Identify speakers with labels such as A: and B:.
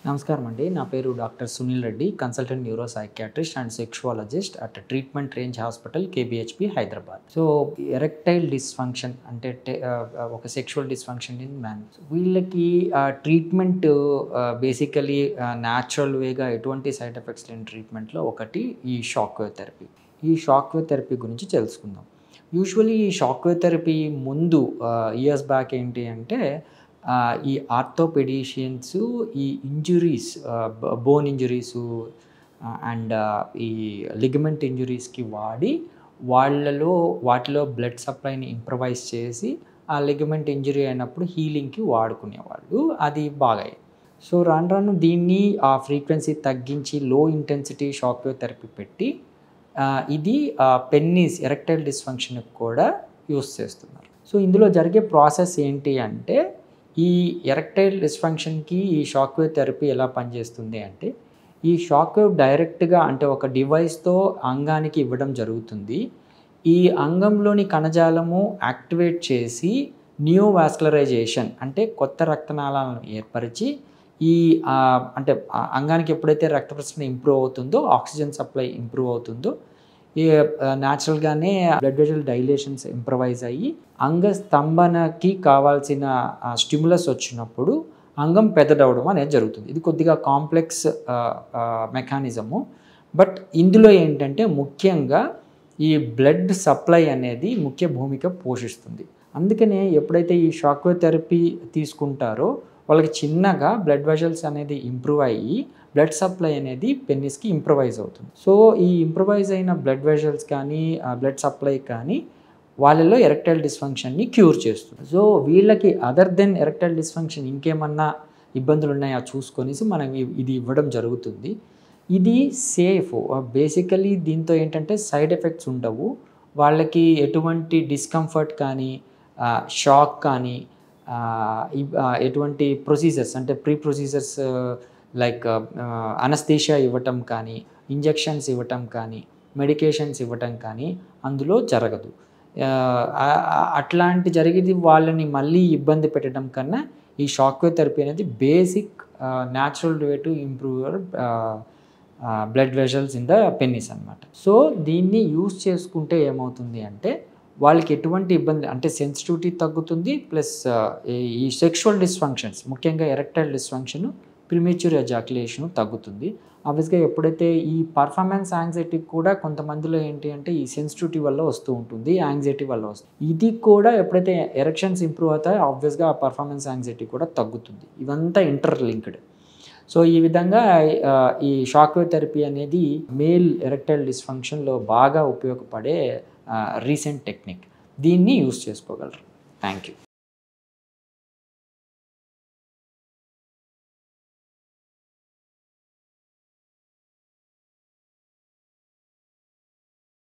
A: నమస్కారం అండి. నా పేరు doctor Sunil Reddy, consultant neuro psychiatrist and sexologist at treatment range hospital KBHP Hyderabad. So erectile dysfunction అంటే ఒక సెక్షువల్ డిస్ఫంక్షన్ ఇన్ మ్యాన్. వీళ్ళకి ట్రీట్మెంట్ బేసికలీ న్యాచురల్ వేగా ఎటువంటి సైడ్ ఎఫెక్ట్స్ లేని ట్రీట్మెంట్లో ఒకటి ఈ షాక్ వేవ్ థెరపీ. ఈ షాక్ వేవ్ థెరపీ గురించి తెలుసుకుందాం. యూజువల్లీ ఈ షాక్ వేవ్ థెరపీ ముందు ఇయర్స్ బ్యాక్ ఏంటి అంటే ఈ ఆర్థోపెడిషియన్స్ ఈ ఇంజురీస్, బోన్ ఇంజురీసు అండ్ ఈ లిగమెంట్ ఇంజురీస్కి వాడి వాటిలో బ్లడ్ సప్లైని ఇంప్రవైజ్ చేసి ఆ లిగమెంట్ ఇంజురీ అయినప్పుడు హీలింగ్కి వాడుకునేవాళ్ళు. అది బాగా అయింది. సో రాను దీన్ని ఆ ఫ్రీక్వెన్సీ తగ్గించి లో ఇంటెన్సిటీ షాక్ వేవ్ థెరపీ పెట్టి ఇది పెన్నీస్ ఎరెక్టైల్ డిస్ఫంక్షన్కి కూడా యూస్ చేస్తున్నారు. సో ఇందులో జరిగే ప్రాసెస్ ఏంటి అంటే ఈ ఎరెక్టైల్ డిస్ఫంక్షన్కి ఈ షాక్ వేవ్ థెరపీ ఎలా పనిచేస్తుంది అంటే ఈ షాక్ వేవ్ డైరెక్ట్గా అంటే ఒక డివైస్తో అంగానికి ఇవ్వడం జరుగుతుంది. ఈ అంగంలోని కణజాలము యాక్టివేట్ చేసి నియోవాస్కులరైజేషన్ అంటే కొత్త రక్తనాళాలను ఏర్పరిచి ఈ అంటే అంగానికి ఎప్పుడైతే రక్త ప్రసరణ ఇంప్రూవ్ అవుతుందో, ఆక్సిజన్ సప్లై ఇంప్రూవ్ అవుతుందో ఈ న్యాచురల్గానే బ్లడ్ వెజల్ డైలేషన్స్ ఇంప్రవైజ్ అయ్యి అంగస్తంభనకి కావాల్సిన స్టిమ్యులస్ వచ్చినప్పుడు అంగం పెద్దదవడం అనేది జరుగుతుంది. ఇది కొద్దిగా కాంప్లెక్స్ మెకానిజము. బట్ ఇందులో ఏంటంటే ముఖ్యంగా ఈ బ్లడ్ సప్లై అనేది ముఖ్య భూమిక పోషిస్తుంది. అందుకనే ఎప్పుడైతే ఈ షాక్ వేవ్ థెరపీ తీసుకుంటారో వాళ్ళకి చిన్నగా బ్లడ్ వెజల్స్ అనేది ఇంప్రూవ్ అయ్యి బ్లడ్ సప్లై అనేది పెన్నిస్కి ఇంప్రవైజ్ అవుతుంది. సో ఈ ఇంప్రవైజ్ అయిన బ్లడ్ వెజల్స్ కానీ బ్లడ్ సప్లై కానీ వాళ్ళలో ఎరెక్టైల్ డిస్ఫంక్షన్ని క్యూర్ చేస్తుంది. సో వీళ్ళకి అదర్ దెన్ ఎరెక్టైల్ డిస్ఫంక్షన్ ఇంకేమన్నా ఇబ్బందులు ఉన్నాయో చూసుకొనేసి మనం ఇది ఇవ్వడం జరుగుతుంది. ఇది సేఫ్. బేసికలీ దీంతో ఏంటంటే సైడ్ ఎఫెక్ట్స్ ఉండవు. వాళ్ళకి ఎటువంటి డిస్కంఫర్ట్ కానీ షాక్ కానీ ఎటువంటి ప్రొసీజర్స్ అంటే ప్రీ ప్రొసీజర్స్ లైక్ అనస్థీషియా ఇవ్వటం కానీ, ఇంజెక్షన్స్ ఇవ్వటం కానీ, మెడికేషన్స్ ఇవ్వటం కానీ అందులో జరగదు. అట్లాంటి జరిగేది వాళ్ళని మళ్ళీ ఇబ్బంది పెట్టడం కన్నా ఈ షాక్ వేవ్ థెరపీ అనేది basic natural way to improve your blood vessels in the పెన్నిస్ అనమాట. సో దీన్ని యూస్ చేసుకుంటే ఏమవుతుంది అంటే వాళ్ళకి ఎటువంటి ఇబ్బంది అంటే సెన్సిటివిటీ తగ్గుతుంది, ప్లస్ ఈ సెక్షువల్ డిస్ఫంక్షన్స్ ముఖ్యంగా ఎరెక్టైల్ డిస్ఫంక్షన్, ప్రిమేచ్యూర్ ఎజాక్యులేషన్ తగ్గుతుంది. ఆబ్వియస్గా ఎప్పుడైతే ఈ పర్ఫార్మెన్స్ యాంగ్జైటీ కూడా కొంతమందిలో ఏంటి అంటే ఈ సెన్సిటివిటీ వల్ల వస్తూ ఉంటుంది, యాంగ్జైటీ వల్ల వస్తుంది. ఇది కూడా ఎప్పుడైతే ఎరెక్షన్స్ ఇంప్రూవ్ అవుతాయో ఆబ్వియస్గా ఆ పర్ఫార్మెన్స్ యాంగ్జైటీ కూడా తగ్గుతుంది. ఇవంతా ఇంటర్లింక్డ్. సో ఈ విధంగా ఈ షాక్ వేవ్ థెరపీ అనేది మేల్ ఎరెక్టైల్ డిస్ఫంక్షన్లో బాగా ఉపయోగపడే రీసెంట్ టెక్నిక్. దీన్ని యూస్ చేసుకోగలరు. Thank you.